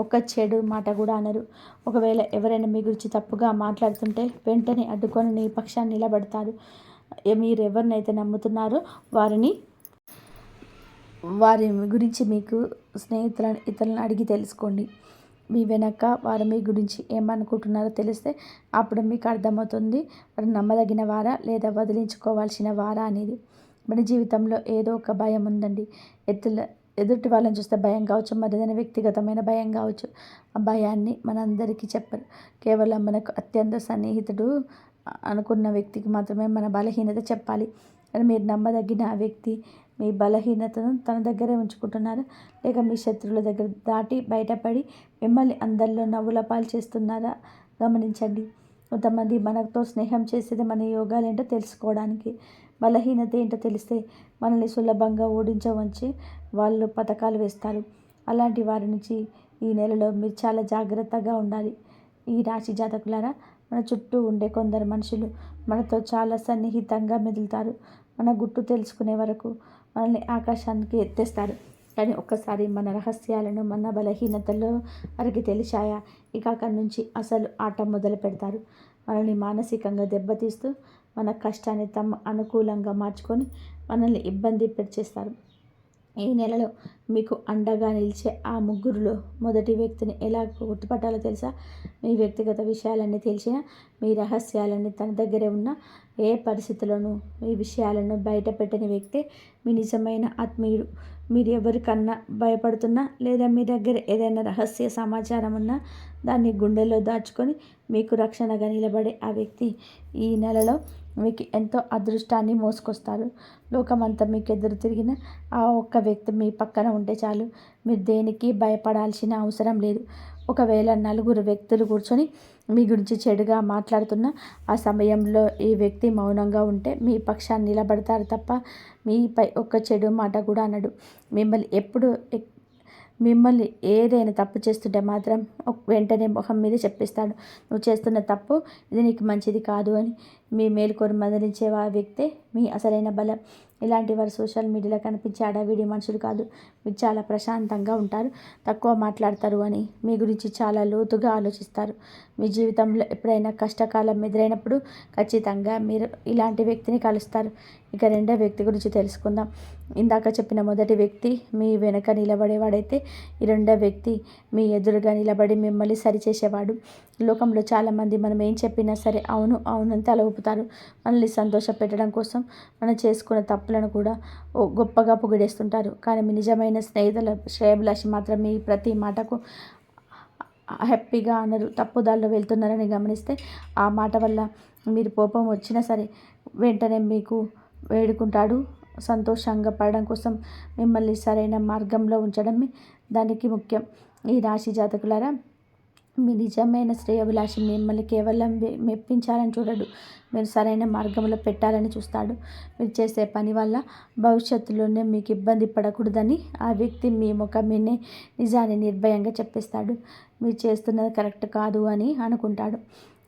S1: ఒక చెడు మాట కూడా అనరు. ఒకవేళ ఎవరైనా మీ గురించి తప్పుగా మాట్లాడుతుంటే వెంటనే అడ్డుకొని నీ పక్షాన్ని నిలబడతారు. మీరు ఎవరినైతే నమ్ముతున్నారో వారి గురించి మీకు స్నేహితులను ఇతరులను అడిగి తెలుసుకోండి. మీ వెనక వారు మీ గురించి ఏమనుకుంటున్నారో తెలిస్తే అప్పుడు మీకు అర్థమవుతుంది వారు నమ్మదగిన వారా లేదా వదిలించుకోవాల్సిన వారా అనేది. మన జీవితంలో ఏదో ఒక భయం ఉందండి. ఎదుటి వాళ్ళని చూస్తే భయం కావచ్చు, మరి ఏదైనా వ్యక్తిగతమైన భయం కావచ్చు. ఆ భయాన్ని మనందరికీ చెప్పరు. కేవలం మనకు అత్యంత సన్నిహితుడు అనుకున్న వ్యక్తికి మాత్రమే మన బలహీనత చెప్పాలి. కానీ మీరు నమ్మదగిన ఆ వ్యక్తి మీ బలహీనతను తన దగ్గరే ఉంచుకుంటున్నారా, లేక మీ శత్రువుల దగ్గర దాటి బయటపడి మిమ్మల్ని అందరిలో నవ్వుల పాలు చేస్తున్నారా గమనించండి. కొంతమంది మనతో స్నేహం చేసేది మన యోగాలు ఏంటో తెలుసుకోవడానికి, బలహీనత ఏంటో తెలిస్తే మనల్ని సులభంగా ఓడించవచ్చి వాళ్ళు పథకాలు వేస్తారు. అలాంటి వారి నుంచి ఈ నెలలో మీరు చాలా జాగ్రత్తగా ఉండాలి. ఈ రాశి జాతకులారా, మన చుట్టూ ఉండే కొందరు మనుషులు మనతో చాలా సన్నిహితంగా మెదులుతారు. మన గుట్టు తెలుసుకునే వరకు మనల్ని ఆకాశానికి ఎత్తేస్తారు. కానీ ఒక్కసారి మన రహస్యాలను, మన బలహీనతలు వారికి తెలిసాయా, ఇక అక్కడి నుంచి అసలు ఆట మొదలు పెడతారు. మనల్ని మానసికంగా దెబ్బతీస్తూ మన కష్టాన్ని తమ అనుకూలంగా మార్చుకొని మనల్ని ఇబ్బంది పెట్టేస్తారు. ఈ నెలలో మీకు అండగా నిలిచే ఆ ముగ్గురులో మొదటి వ్యక్తిని ఎలా గుర్తుపట్టాలో తెలుసా? మీ వ్యక్తిగత విషయాలన్నీ తెలిసినా, మీ రహస్యాలన్నీ తన దగ్గరే ఉన్న, ఏ పరిస్థితుల్లోనూ మీ విషయాలను బయట పెట్టని వ్యక్తే మీ నిజమైన ఆత్మీయుడు. మీరు ఎవరికన్నా భయపడుతున్నా లేదా మీ దగ్గర ఏదైనా రహస్య సమాచారం ఉన్నా దాన్ని గుండెల్లో దాచుకొని మీకు రక్షణగా నిలబడే ఆ వ్యక్తి ఈ నెలలో మీకు ఎంతో అదృష్టాన్ని మోసుకొస్తారు. లోకమంతా మీకు ఎదురు తిరిగిన ఆ ఒక్క వ్యక్తి మీ పక్కన ఉంటే చాలు, మీరు దేనికి భయపడాల్సిన అవసరం లేదు. ఒకవేళ నలుగురు వ్యక్తులు కూర్చొని మీ గురించి చెడుగా మాట్లాడుతున్న ఆ సమయంలో ఈ వ్యక్తి మౌనంగా ఉంటే మీ పక్షాన్ని నిలబడతారు తప్ప మీపై ఒక్క చెడు మాట కూడా అనడు. మిమ్మల్ని ఏదైనా తప్పు చేస్తుంటే మాత్రం వెంటనే మొహం మీద చెప్పిస్తాడు, నువ్వు చేస్తున్న తప్పు, ఇది నీకు మంచిది కాదు అని. మీ మేలుకొని మందలించే ఆ వ్యక్తే మీ అసలైన బలం. ఇలాంటి వారు సోషల్ మీడియాలో కనిపించే అడవిడి మనుషులు కాదు. మీరు చాలా ప్రశాంతంగా ఉంటారు, తక్కువ మాట్లాడతారు అని మీ గురించి చాలా లోతుగా ఆలోచిస్తారు. మీ జీవితంలో ఎప్పుడైనా కష్టకాలం ఎదురైనప్పుడు ఖచ్చితంగా మీరు ఇలాంటి వ్యక్తిని కలుస్తారు. ఇక రెండో వ్యక్తి గురించి తెలుసుకుందాం. ఇందాక చెప్పిన మొదటి వ్యక్తి మీ వెనక నిలబడేవాడైతే ఈ రెండో వ్యక్తి మీ ఎదురుగా నిలబడి మిమ్మల్ని సరిచేసేవాడు. లోకంలో చాలామంది మనం ఏం చెప్పినా సరే అవును అవునంత తల ఊపుతారు. మనల్ని సంతోష పెట్టడం కోసం మనం చేసుకున్న తప్పులను కూడా గొప్పగా పొగిడేస్తుంటారు. కానీ మీ నిజమైన స్నేహితుల శ్రేయభిలాషి మాత్రం మీ ప్రతి మాటకు హ్యాపీగా అనరు. తప్పుదారిలో వెళ్తున్నారని గమనిస్తే ఆ మాట వల్ల మీరు కోపం వచ్చినా సరే వెంటనే మీకు వేడుకుంటాడు. సంతోషంగా పడడం కోసం మిమ్మల్ని సరైన మార్గంలో ఉంచడమే దానికి ముఖ్యం. ఈ రాశి జాతకులారా, మీ నిజమైన శ్రేయోభిలాషి మిమ్మల్ని కేవలం మెప్పించాలని చూడడు, మీరు సరైన మార్గంలో పెట్టాలని చూస్తాడు. మీరు చేసే పని వల్ల భవిష్యత్తులోనే మీకు ఇబ్బంది పడకూడదని ఆ వ్యక్తి మీ ముఖం మీనే నిజాన్ని నిర్భయంగా చెప్పేస్తాడు. మీరు చేస్తున్నది కరెక్ట్ కాదు అని అనుకుంటాడు.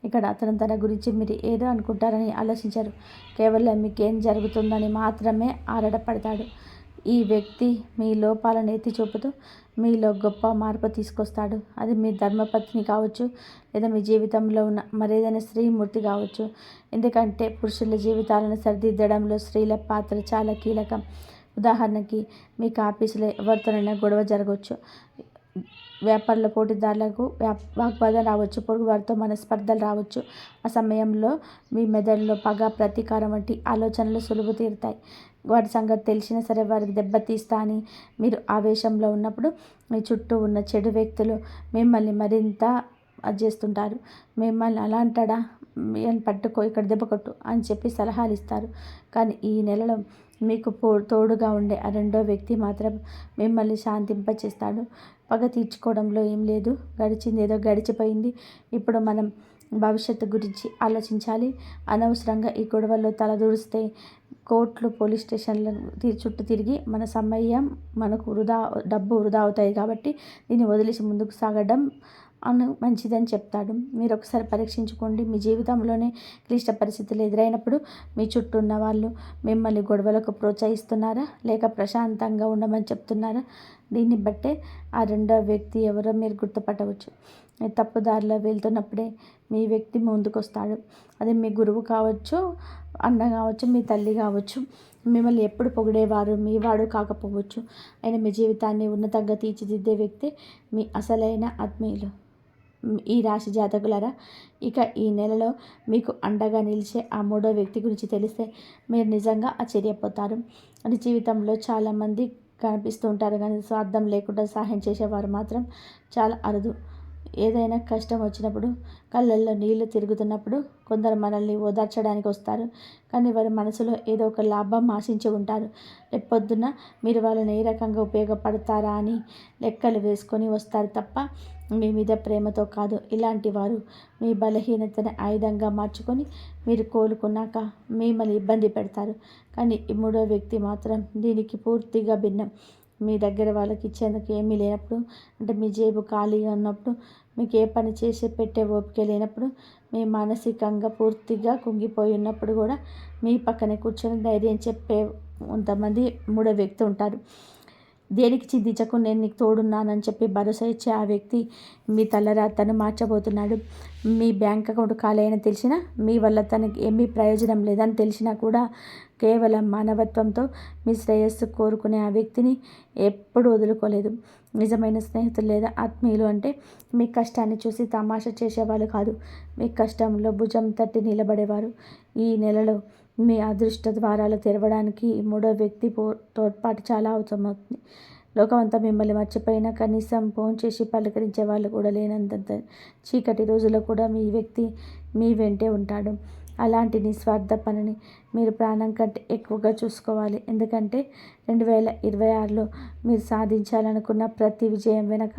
S1: ఇక్కడ అతను తన గురించి మీరు ఏదో అనుకుంటారని ఆలోచించరు, కేవలం మీకేం జరుగుతుందని మాత్రమే ఆరాటపడతాడు. ఈ వ్యక్తి మీ లోపాలను ఎత్తి చూపుతూ మీలో గొప్ప మార్పు తీసుకొస్తాడు. అది మీ ధర్మపత్ని కావచ్చు, లేదా మీ జీవితంలో ఉన్న మరేదైనా స్త్రీమూర్తి కావచ్చు. ఎందుకంటే పురుషుల జీవితాలను సరిదిద్దడంలో స్త్రీల పాత్ర చాలా కీలకం. ఉదాహరణకి మీకు ఆఫీసులో ఎవరితోనైనా గొడవ జరగవచ్చు, వ్యాపారంలో పోటీదారులకు వాగ్వాదం రావచ్చు, పొరుగు వారితో మనస్పర్ధలు రావచ్చు. ఆ సమయంలో మీ మెదడులో పగ, ప్రతీకారం వంటి ఆలోచనలు సులువు తీరుతాయి. వాటి సంగతి తెలిసినా సరే వారికి దెబ్బతీస్తా అని మీరు ఆవేశంలో ఉన్నప్పుడు మీ చుట్టూ ఉన్న చెడు వ్యక్తులు మిమ్మల్ని మరింత చేస్తుంటారు. మిమ్మల్ని అలా అంటాడా, పట్టుకో, ఇక్కడ దెబ్బ కొట్టు అని చెప్పి సలహాలు ఇస్తారు. కానీ ఈ నెలలో మీకు తోడుగా ఉండే ఆ రెండో వ్యక్తి మాత్రం మిమ్మల్ని శాంతింపచేస్తాడు. పగ తీర్చుకోవడంలో ఏం లేదు, గడిచింది ఏదో గడిచిపోయింది. ఇప్పుడు మనం భవిష్యత్తు గురించి ఆలోచించాలి. అనవసరంగా ఈ గొడవల్లో తలదూరిస్తే కోర్టులు, పోలీస్ స్టేషన్ల చుట్టూ తిరిగి మన సమయం, మనకు డబ్బు వృధా అవుతాయి. కాబట్టి దీన్ని వదిలేసి ముందుకు సాగడం మంచిదని చెప్తాడు. మీరు ఒకసారి పరీక్షించుకోండి. మీ జీవితంలోనే క్లిష్ట పరిస్థితులు ఎదురైనప్పుడు మీ చుట్టూ ఉన్న వాళ్ళు మిమ్మల్ని గొడవలకు ప్రోత్సహిస్తున్నారా, లేక ప్రశాంతంగా ఉండమని చెప్తున్నారా? దీన్ని బట్టే ఆ రెండో వ్యక్తి ఎవరో మీరు గుర్తుపట్టవచ్చు. తప్పుదారిలో వెళ్తున్నప్పుడే మీ వ్యక్తి ముందుకొస్తాడు. అది మీ గురువు కావచ్చు, అన్న కావచ్చు, మీ తల్లి కావచ్చు. మిమ్మల్ని ఎప్పుడు పొగిడేవారు మీ వాడు కాకపోవచ్చు. అయినా మీ జీవితాన్ని ఉన్నతంగా తీర్చిదిద్దే వ్యక్తి మీ అసలైన ఆత్మీయులు. ఈ రాశి జాతకులారా, ఇక ఈ నెలలో మీకు అండగా నిలిచే ఆ మూడో వ్యక్తి గురించి తెలిస్తే మీరు నిజంగా ఆశ్చర్యపోతారు. అది జీవితంలో చాలామంది కనిపిస్తూ ఉంటారు, కానీ స్వార్థం లేకుండా సహాయం చేసేవారు మాత్రం చాలా అరుదు. ఏదైనా కష్టం వచ్చినప్పుడు, కళ్ళల్లో నీళ్లు తిరుగుతున్నప్పుడు కొందరు మనల్ని ఓదార్చడానికి వస్తారు. కానీ వారి మనసులో ఏదో ఒక లాభం ఆశించి ఉంటారు. రేపొద్దున మీరు వాళ్ళని ఏ రకంగా ఉపయోగపడతారా అని లెక్కలు వేసుకొని వస్తారు తప్ప మీ మీద ప్రేమతో కాదు. ఇలాంటి వారు మీ బలహీనతని ఆయుధంగా మార్చుకొని మీరు కోలుకున్నాక మిమ్మల్ని ఇబ్బంది పెడతారు. కానీ ఈ మూడో వ్యక్తి మాత్రం దీనికి పూర్తిగా భిన్నం. మీ దగ్గర వాళ్ళకి ఇచ్చేందుకు ఏమీ లేనప్పుడు, అంటే మీ జేబు ఖాళీగా ఉన్నప్పుడు, మీకు ఏ పని చేసి పెట్టే ఓపిక లేనప్పుడు, మీ మానసికంగా పూర్తిగా కుంగిపోయి ఉన్నప్పుడు కూడా మీ పక్కనే కూర్చొని ధైర్యం చెప్పే కొంతమంది మూడో వ్యక్తి ఉంటారు. దేనికి చింతించకు, నేను నీకు తోడున్నానని చెప్పి భరోసా ఇచ్చే ఆ వ్యక్తి మీ తలరాతను మార్చబోతున్నాడు. మీ బ్యాంక్ అకౌంట్ ఖాళీ అయినా తెలిసినా, మీ వల్ల తనకి ఏమీ ప్రయోజనం లేదని తెలిసినా కూడా కేవలం మానవత్వంతో మీ శ్రేయస్సు కోరుకునే ఆ వ్యక్తిని ఎప్పుడూ వదులుకోలేదు. నిజమైన స్నేహితులు లేదా ఆత్మీయులు అంటే మీ కష్టాన్ని చూసి తమాషా చేసేవాళ్ళు కాదు, మీ కష్టంలో భుజం తట్టి నిలబడేవారు. ఈ నెలలో మీ అదృష్ట ద్వారాలు తెరవడానికి మూడో వ్యక్తి తోడ్పాటు చాలా అవసరమవుతుంది. లోకమంతా మిమ్మల్ని మర్చిపోయినా కనీసం ఫోన్ చేసి పలకరించే వాళ్ళు కూడా లేనంత చీకటి రోజుల్లో కూడా మీ వ్యక్తి మీ వెంటే ఉంటాడు. అలాంటి నిస్వార్థ పనిని మీరు ప్రాణం కంటే ఎక్కువగా చూసుకోవాలి. ఎందుకంటే 2026లో మీరు సాధించాలనుకున్న ప్రతి విజయం వెనక,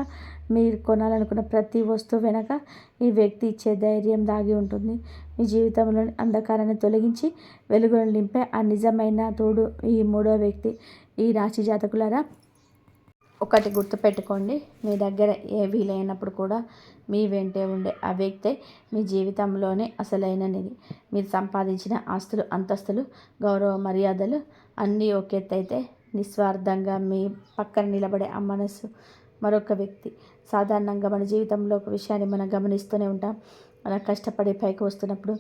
S1: మీరు కొనాలనుకున్న ప్రతి వస్తువు వెనక ఈ వ్యక్తి ఇచ్చే ధైర్యం దాగి ఉంటుంది. మీ జీవితంలోని అంధకారాన్ని తొలగించి వెలుగును నింపే ఆ నిజమైన తోడు ఈ మూడో వ్యక్తి. ఈ రాశి జాతకులారా, ఒకటి గుర్తుపెట్టుకోండి, మీ దగ్గర ఏ వీలైనప్పుడు కూడా మీ వెంటే ఉండే ఆ వ్యక్తే మీ జీవితంలోనే అసలైన నిధి. మీరు సంపాదించిన ఆస్తులు, అంతస్తులు, గౌరవ మర్యాదలు అన్నీ ఒక ఎత్తు అయితే, నిస్వార్థంగా మీ పక్కన నిలబడే ఆ మనసు మరొక వ్యక్తి. సాధారణంగా మన జీవితంలో ఒక విషయాన్ని మనం గమనిస్తూనే ఉంటాం. మనం కష్టపడి పైకి వస్తున్నప్పుడు,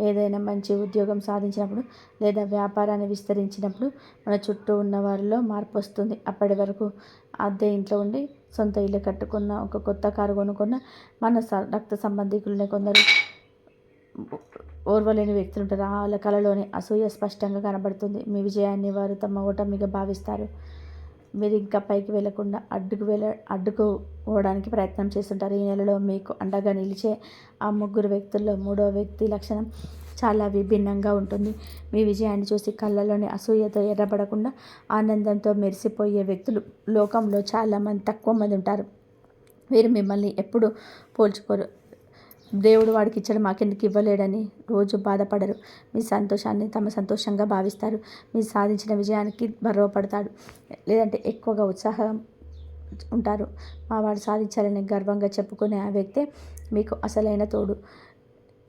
S1: ఏదైనా మంచి ఉద్యోగం సాధించినప్పుడు, లేదా వ్యాపారాన్ని విస్తరించినప్పుడు మన చుట్టూ ఉన్న వారిలో మార్పు వస్తుంది. అప్పటి వరకు అద్దె ఇంట్లో ఉండి సొంత ఇల్లు కట్టుకున్న, ఒక కొత్త కారు కొనుక్కున్న మన రక్త సంబంధికులనే కొందరు ఓర్వలేని వ్యక్తులు ఉంటారు. వాళ్ళ కళలోని అసూయ స్పష్టంగా కనబడుతుంది. మీ విజయాన్ని వారు తమ ఓటమిగా భావిస్తారు. మీరు ఇంకా పైకి వెళ్లకుండా అడ్డుకోవడానికి ప్రయత్నం చేస్తుంటారు. ఈ నెలలో మీకు అండగా నిలిచే ఆ ముగ్గురు వ్యక్తుల్లో మూడో వ్యక్తి లక్షణం చాలా విభిన్నంగా ఉంటుంది. మీ విజయాన్ని చూసి కళ్ళలోని అసూయతో ఎర్రబడకుండా ఆనందంతో మెరిసిపోయే వ్యక్తులు లోకంలో చాలామంది తక్కువ మంది ఉంటారు. వీరు మిమ్మల్ని ఎప్పుడు పోల్చుకోరు. దేవుడు వాడికి ఇచ్చాడు మాకెందుకు ఇవ్వలేడని రోజు బాధపడరు. మీ సంతోషాన్ని తమ సంతోషంగా భావిస్తారు. మీరు సాధించిన విజయానికి గర్వపడతాడు, లేదంటే ఎక్కువగా ఉత్సాహం ఉంటారు. మా వాడు సాధించాలని గర్వంగా చెప్పుకునే ఆ వ్యక్తే మీకు అసలైన తోడు.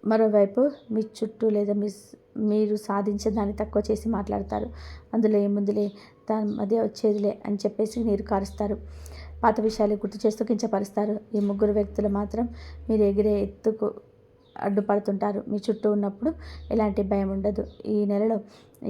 S1: మరోవైపు మీ చుట్టూ లేదా మీరు సాధించే దాన్ని తక్కువ చేసి మాట్లాడతారు. అందులో ఏముందిలే, దాని మధ్య వచ్చేదిలే అని చెప్పేసి నీరు కారుస్తారు. పాత విషయాలు గుర్తు చేస్తూ కించపరుస్తారు. ఈ ముగ్గురు వ్యక్తులు మాత్రం మీరు ఎగిరే ఎత్తుకు అడ్డుపడుతుంటారు. మీ చుట్టూ ఉన్నప్పుడు ఎలాంటి భయం ఉండదు. ఈ నెలలో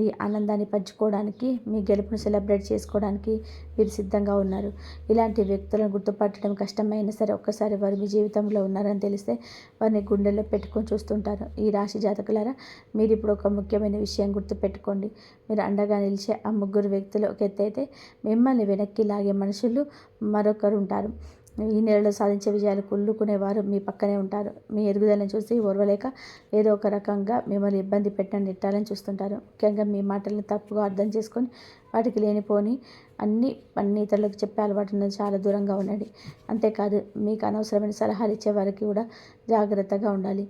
S1: ఈ ఆనందాన్ని పంచుకోవడానికి, మీ గెలుపును సెలబ్రేట్ చేసుకోవడానికి మీరు సిద్ధంగా ఉన్నారు. ఇలాంటి వ్యక్తులను గుర్తుపట్టడం కష్టమైనా సరే ఒక్కసారి వారు మీ జీవితంలో ఉన్నారని తెలిస్తే వారిని గుండెల్లో పెట్టుకొని చూస్తుంటారు. ఈ రాశి జాతకులారా, మీరు ఇప్పుడు ఒక ముఖ్యమైన విషయం గుర్తుపెట్టుకోండి. మీరు అండగా నిలిచే ఆ ముగ్గురు వ్యక్తులు ఒక ఎత్తు అయితే, మిమ్మల్ని వెనక్కి లాగే మనుషులు మరొకరు ఉంటారు. ఈ నెలలో సాధించే విజయాలు కుళ్ళుకునేవారు మీ పక్కనే ఉంటారు. మీ ఎదుగుదలను చూసి ఓర్వలేక ఏదో ఒక రకంగా మిమ్మల్ని ఇబ్బంది పెట్టిన నెట్టాలని చూస్తుంటారు. ముఖ్యంగా మీ మాటలను తప్పుగా అర్థం చేసుకొని వాటికి లేనిపోని అన్ని ఇతరులకు చెప్పే అలవాటు నుంచి చాలా దూరంగా ఉండండి. అంతేకాదు, మీకు అనవసరమైన సలహాలు ఇచ్చే వారికి కూడా జాగ్రత్తగా ఉండాలి.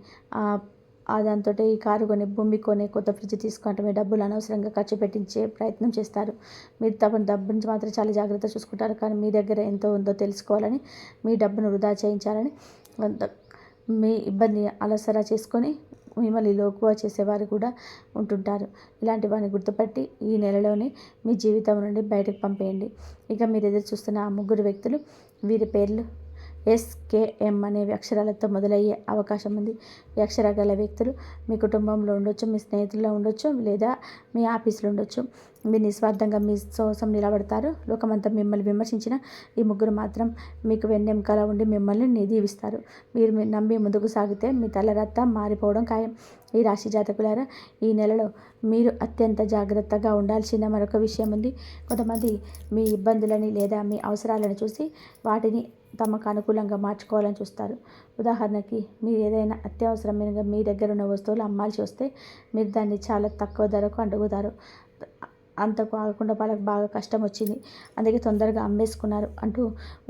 S1: దాంతో ఈ కారు కొని, భూమి కొని, కొత్త ఫ్రిడ్జ్ తీసుకుంటే మీ డబ్బులు అనవసరంగా ఖర్చు పెట్టించే ప్రయత్నం చేస్తారు. మీరు డబ్బు నుంచి మాత్రం చాలా జాగ్రత్త చూసుకుంటారు. కానీ మీ దగ్గర ఎంతో ఉందో తెలుసుకోవాలని, మీ డబ్బును వృధా చేయించాలని, మీ ఇబ్బంది అలసరా చేసుకొని మిమ్మల్ని లోకువ చేసేవారు కూడా ఉంటుంటారు. ఇలాంటి వారిని గుర్తుపట్టి ఈ నెలలోనే మీ జీవితం నుండి బయటకు పంపేయండి. ఇక మీరు ఎదురు చూస్తున్న ఆ ముగ్గురు వ్యక్తులు, వీరి పేర్లు SKM అనే అక్షరాలతో మొదలయ్యే అవకాశం ఉంది. ఈ అక్షరాలు గల వ్యక్తులు మీ కుటుంబంలో ఉండొచ్చు, మీ స్నేహితుల్లో ఉండొచ్చు, లేదా మీ ఆఫీసులో ఉండొచ్చు. మీరు నిస్వార్థంగా మీ కోసం నిలబడతారు. లోకమంతా మిమ్మల్ని విమర్శించిన ఈ ముగ్గురు మాత్రం మీకు వెన్నెముకలా ఉండి మిమ్మల్ని దీవిస్తారు. మీరు నమ్మి ముందుకు సాగితే మీ తలరాత మారిపోవడం ఖాయం. ఈ రాశి జాతకులారా, ఈ నెలలో మీరు అత్యంత జాగ్రత్తగా ఉండాల్సిన మరొక విషయం ఉంది. కొంతమంది మీ ఇబ్బందులని లేదా మీ అవసరాలను చూసి వాటిని తమకు అనుకూలంగా మార్చుకోవాలని చూస్తారు. ఉదాహరణకి, మీరు ఏదైనా అత్యవసరమైన మీ దగ్గర ఉన్న వస్తువులు అమ్మాల్సి వస్తే మీరు దాన్ని చాలా తక్కువ ధరకు అడుగుతారు. అంతకు ఆగకుండా వాళ్ళకి బాగా కష్టం వచ్చింది, అందుకే తొందరగా అమ్మేసుకున్నారు అంటూ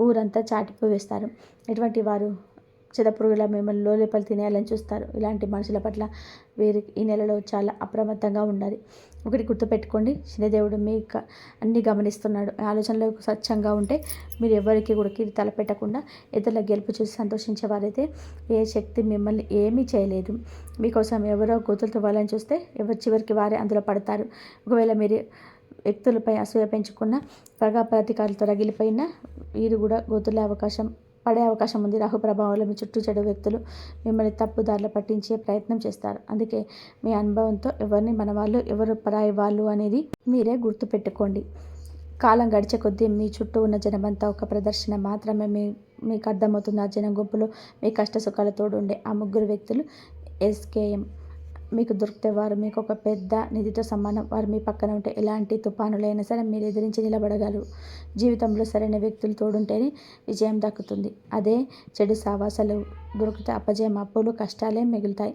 S1: ఊరంతా చాటిపోయి వేస్తారు. ఇటువంటి వారు చిదపురుగులా మిమ్మల్ని లోపలి తినేయాలని చూస్తారు. ఇలాంటి మనుషుల పట్ల వీరికి ఈ నెలలో చాలా అప్రమత్తంగా ఉండాలి. ఒకటి గుర్తుపెట్టుకోండి, శనిదేవుడు మీ అన్ని గమనిస్తున్నాడు. ఆలోచనలు స్వచ్ఛంగా ఉంటే మీరు ఎవరికి కూడా తలపెట్టకుండా ఇతరుల గెలుపు చూసి సంతోషించేవారైతే ఏ శక్తి మిమ్మల్ని ఏమీ చేయలేదు. మీకోసం ఎవరో గోతులు తవ్వాలని చూస్తే చివరికి వారే అందులో పడతారు. ఒకవేళ మీరు వ్యక్తులపై అసూయ పెంచుకున్న పగ ప్రతీకారాలతో రగిలిపోయినా వీరు కూడా పడే అవకాశం ఉంది. రాహు ప్రభావంలో మీ చుట్టూ చెడు వ్యక్తులు మిమ్మల్ని తప్పుదారిలో పట్టించే ప్రయత్నం చేస్తారు. అందుకే మీ అనుభవంతో ఎవరిని మన వాళ్ళు, ఎవరు పరాయి వాళ్ళు అనేది మీరే గుర్తుపెట్టుకోండి. కాలం గడిచే కొద్దీ మీ చుట్టూ ఉన్న జనమంతా ఒక ప్రదర్శన మాత్రమే. మీకు అర్థమవుతుంది. ఆ జనం గుంపులో మీ కష్ట సుఖాల తోడు ఉండే ఆ ముగ్గురు వ్యక్తులు SKM. మీకు దొరికితే వారు మీకు ఒక పెద్ద నిధితో సమానం. వారు మీ పక్కన ఉంటే ఎలాంటి తుఫానులైనా సరే మీరు ఎదిరించి నిలబడగలరు. జీవితంలో సరైన వ్యక్తులు తోడుంటేనే విజయం దక్కుతుంది. అదే చెడు సావాసాలు దొరికితే అపజయం, అప్పులు, కష్టాలే మిగులుతాయి.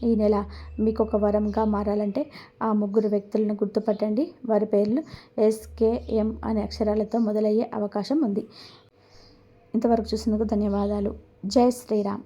S1: ఈ నెల మీకు ఒక వరంగా మారాలంటే ఆ ముగ్గురు వ్యక్తులను గుర్తుపట్టండి. వారి పేర్లు SKM అనే అక్షరాలతో మొదలయ్యే అవకాశం ఉంది. ఇంతవరకు చూసినందుకు ధన్యవాదాలు. జై శ్రీరామ్.